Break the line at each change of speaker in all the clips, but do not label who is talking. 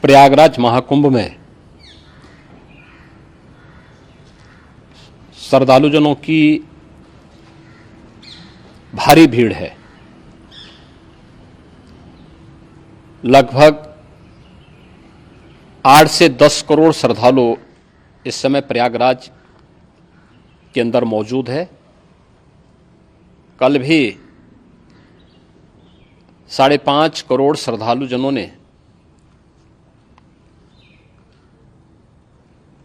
प्रयागराज महाकुंभ में श्रद्धालुजनों की भारी भीड़ है। लगभग 8 से 10 करोड़ श्रद्धालु इस समय प्रयागराज के अंदर मौजूद है। कल भी 5.5 करोड़ श्रद्धालुजनों ने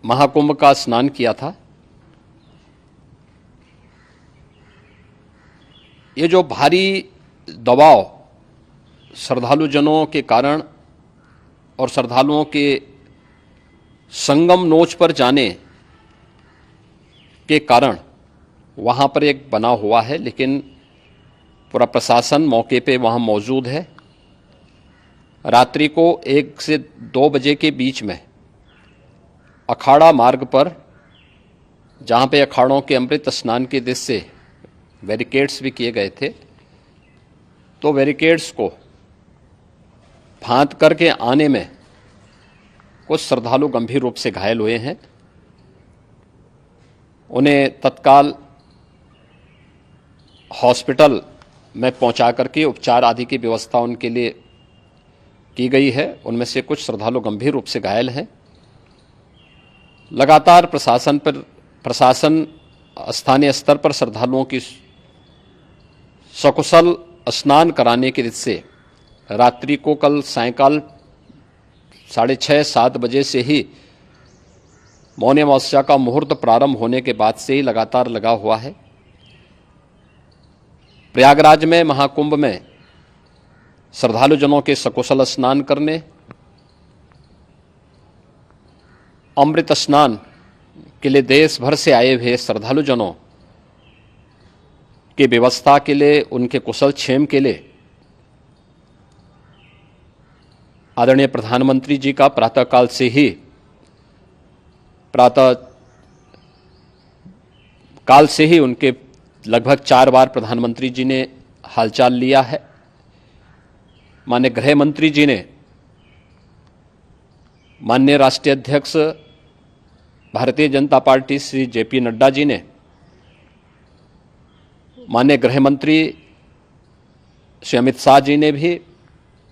महाकुंभ का स्नान किया था। ये जो भारी दबाव श्रद्धालुजनों के कारण और श्रद्धालुओं के संगम नोच पर जाने के कारण वहाँ पर एक बना हुआ है, लेकिन पूरा प्रशासन मौके पे वहाँ मौजूद है। रात्रि को 1 से 2 बजे के बीच में अखाड़ा मार्ग पर, जहाँ पे अखाड़ों के अमृत स्नान के दृश्य से बैरिकेड्स भी किए गए थे, तो बैरिकेड्स को फांद करके आने में कुछ श्रद्धालु गंभीर रूप से घायल हुए हैं। उन्हें तत्काल हॉस्पिटल में पहुंचा करके उपचार आदि की व्यवस्था उनके लिए की गई है। उनमें से कुछ श्रद्धालु गंभीर रूप से घायल हैं। लगातार प्रशासन स्थानीय स्तर पर श्रद्धालुओं की सकुशल स्नान कराने के दृष्टि से रात्रि को कल सायंकाल 6:30-7 बजे से ही मौनी अमावस्या का मुहूर्त प्रारंभ होने के बाद से ही लगातार लगा हुआ है। प्रयागराज में महाकुंभ में श्रद्धालुजनों के सकुशल स्नान करने, अमृत स्नान के लिए देश भर से आए हुए श्रद्धालुजनों की व्यवस्था के लिए, उनके कुशल क्षेम के लिए आदरणीय प्रधानमंत्री जी का प्रातःकाल से ही उनके लगभग 4 बार प्रधानमंत्री जी ने हालचाल लिया है। माननीय गृह मंत्री जी ने, माननीय राष्ट्रीय अध्यक्ष भारतीय जनता पार्टी श्री जेपी नड्डा जी ने, माननीय गृह मंत्री श्री अमित शाह जी ने भी,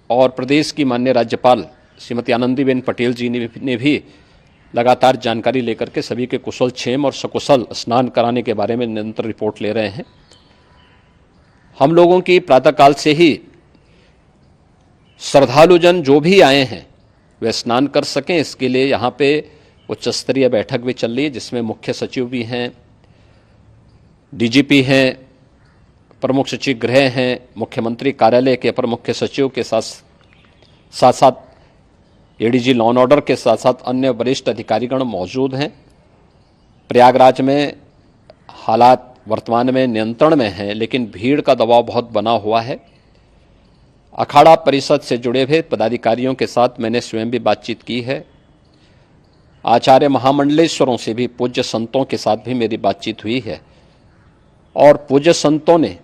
और प्रदेश की माननीय राज्यपाल श्रीमती आनंदीबेन पटेल जी ने भी लगातार जानकारी लेकर के सभी के कुशल क्षेम और सकुशल स्नान कराने के बारे में निरंतर रिपोर्ट ले रहे हैं। हम लोगों की प्रातःकाल से ही श्रद्धालुजन जो भी आए हैं वे स्नान कर सकें, इसके लिए यहाँ पे उच्च स्तरीय बैठक भी चल रही है, जिसमें मुख्य सचिव भी हैं, डीजीपी हैं, प्रमुख सचिव गृह हैं, मुख्यमंत्री कार्यालय के अपर मुख्य सचिव के साथ साथ एडीजी लॉ एंड ऑर्डर के साथ साथ अन्य वरिष्ठ अधिकारीगण मौजूद हैं। प्रयागराज में हालात वर्तमान में नियंत्रण में हैं, लेकिन भीड़ का दबाव बहुत बना हुआ है। अखाड़ा परिषद से जुड़े हुए पदाधिकारियों के साथ मैंने स्वयं भी बातचीत की है। आचार्य महामंडलेश्वरों से भी, पूज्य संतों के साथ भी मेरी बातचीत हुई है, और पूज्य संतों ने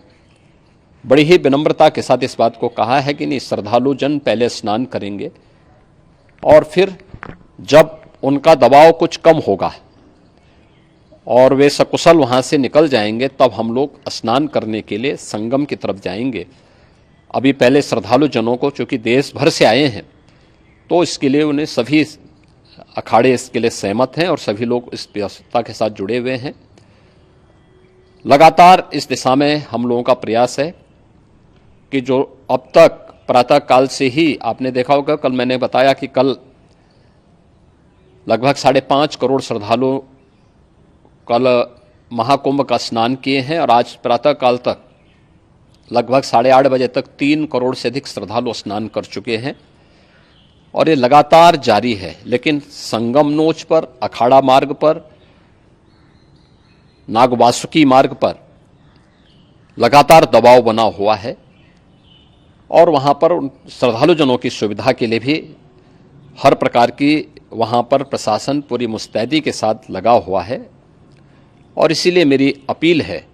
बड़ी ही विनम्रता के साथ इस बात को कहा है कि नहीं, श्रद्धालु जन पहले स्नान करेंगे और फिर जब उनका दबाव कुछ कम होगा और वे सकुशल वहाँ से निकल जाएंगे, तब हम लोग स्नान करने के लिए संगम की तरफ जाएंगे। अभी पहले श्रद्धालु जनों को, चूँकि देश भर से आए हैं, तो इसके लिए उन्हें सभी अखाड़े इसके लिए सहमत हैं और सभी लोग इस व्यवस्था के साथ जुड़े हुए हैं। लगातार इस दिशा में हम लोगों का प्रयास है कि जो अब तक प्रातःकाल से ही आपने देखा होगा, कल मैंने बताया कि कल लगभग 5.5 करोड़ श्रद्धालु कल महाकुंभ का स्नान किए हैं, और आज प्रातःकाल तक लगभग 8:30 बजे तक 3 करोड़ से अधिक श्रद्धालु स्नान कर चुके हैं, और ये लगातार जारी है। लेकिन संगम नोच पर, अखाड़ा मार्ग पर, नागवासुकी मार्ग पर लगातार दबाव बना हुआ है, और वहाँ पर श्रद्धालुजनों की सुविधा के लिए भी हर प्रकार की वहाँ पर प्रशासन पूरी मुस्तैदी के साथ लगा हुआ है। और इसीलिए मेरी अपील है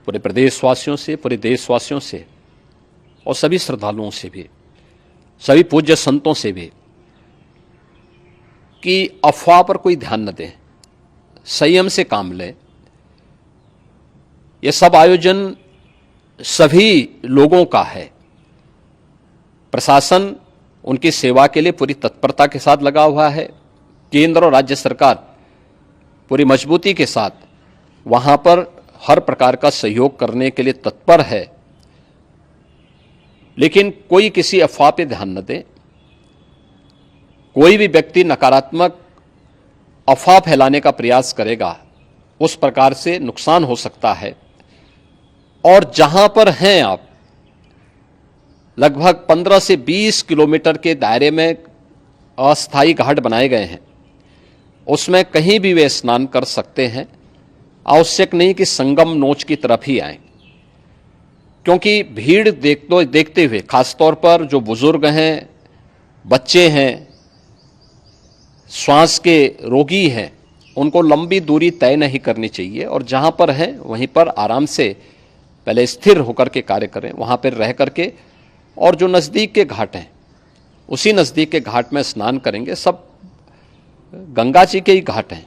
पूरे प्रदेशवासियों से, पूरे देशवासियों से और सभी श्रद्धालुओं से भी, सभी पूज्य संतों से भी कि अफवाह पर कोई ध्यान न दें, संयम से काम लें। यह सब आयोजन सभी लोगों का है। प्रशासन उनकी सेवा के लिए पूरी तत्परता के साथ लगा हुआ है। केंद्र और राज्य सरकार पूरी मजबूती के साथ वहां पर हर प्रकार का सहयोग करने के लिए तत्पर है। लेकिन कोई किसी अफवाह पे ध्यान न दे। कोई भी व्यक्ति नकारात्मक अफवाह फैलाने का प्रयास करेगा, उस प्रकार से नुकसान हो सकता है। और जहां पर हैं आप, लगभग 15 से 20 किलोमीटर के दायरे में अस्थायी घाट बनाए गए हैं, उसमें कहीं भी वे स्नान कर सकते हैं। आवश्यक नहीं कि संगम नोच की तरफ ही आएं, क्योंकि भीड़ देखते हुए, खासतौर पर जो बुजुर्ग हैं, बच्चे हैं, श्वास के रोगी हैं, उनको लंबी दूरी तय नहीं करनी चाहिए। और जहां पर हैं वहीं पर आराम से पहले स्थिर होकर के कार्य करें, वहां पर रह करके। और जो नज़दीक के घाट हैं, उसी नज़दीक के घाट में स्नान करेंगे। सब गंगा जी के ही घाट हैं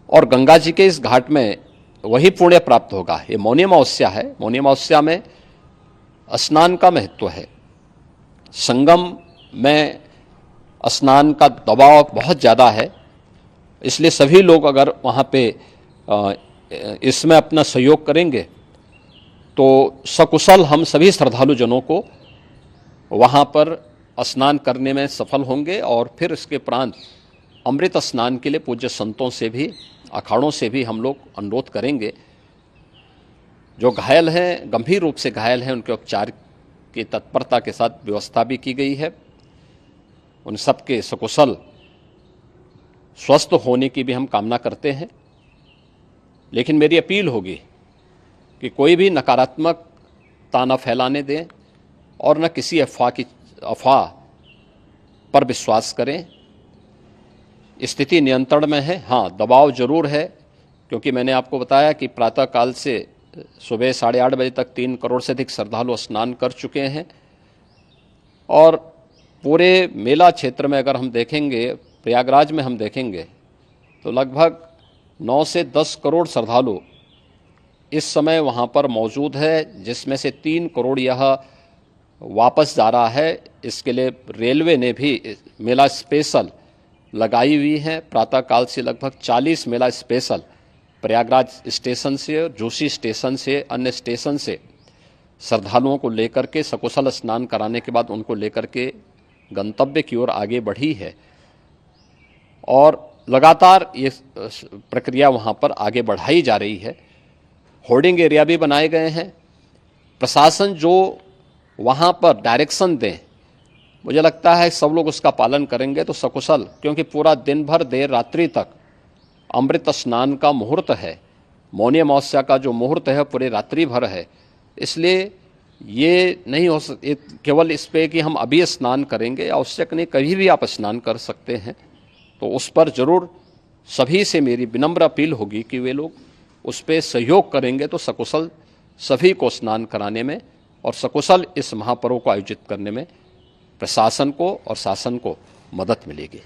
और गंगा जी के इस घाट में वही पुण्य प्राप्त होगा। ये मौनी अमावस्या है। मौनी अमावस्या में स्नान का महत्व है। संगम में स्नान का दबाव बहुत ज़्यादा है, इसलिए सभी लोग अगर वहाँ पे इसमें अपना सहयोग करेंगे तो सकुशल हम सभी श्रद्धालु जनों को वहाँ पर स्नान करने में सफल होंगे। और फिर इसके उपरांत अमृत स्नान के लिए पूज्य संतों से भी, अखाड़ों से भी हम लोग अनुरोध करेंगे। जो घायल हैं, गंभीर रूप से घायल हैं, उनके उपचार की तत्परता के साथ व्यवस्था भी की गई है। उन सबके सकुशल स्वस्थ होने की भी हम कामना करते हैं। लेकिन मेरी अपील होगी कि कोई भी नकारात्मकता न फैलाने दें और न किसी अफवाह पर विश्वास करें। स्थिति नियंत्रण में है। हाँ, दबाव जरूर है, क्योंकि मैंने आपको बताया कि प्रातःकाल से सुबह 8:30 बजे तक 3 करोड़ से अधिक श्रद्धालु स्नान कर चुके हैं। और पूरे मेला क्षेत्र में अगर हम देखेंगे, प्रयागराज में हम देखेंगे, तो लगभग 9 से 10 करोड़ श्रद्धालु इस समय वहाँ पर मौजूद है, जिसमें से 3 करोड़ यह वापस जा रहा है। इसके लिए रेलवे ने भी मेला स्पेशल लगाई हुई है। प्रातःकाल से लगभग 40 मेला स्पेशल प्रयागराज स्टेशन से, जोशी स्टेशन से, अन्य स्टेशन से श्रद्धालुओं को लेकर के सकुशल स्नान कराने के बाद उनको लेकर के गंतव्य की ओर आगे बढ़ी है। और लगातार ये प्रक्रिया वहाँ पर आगे बढ़ाई जा रही है। होर्डिंग एरिया भी बनाए गए हैं। प्रशासन जो वहाँ पर डायरेक्शन दें, मुझे लगता है सब लोग उसका पालन करेंगे तो सकुशल, क्योंकि पूरा दिन भर देर रात्रि तक अमृत स्नान का मुहूर्त है। मौनी अमावस्या का जो मुहूर्त है पूरे रात्रि भर है। इसलिए ये नहीं हो केवल इस पे कि हम अभी स्नान करेंगे, आवश्यक नहीं, कभी भी आप स्नान कर सकते हैं। तो उस पर जरूर सभी से मेरी विनम्र अपील होगी कि वे लोग उस पर सहयोग करेंगे तो सकुशल सभी को स्नान कराने में और सकुशल इस महापर्व को आयोजित करने में प्रशासन को और शासन को मदद मिलेगी।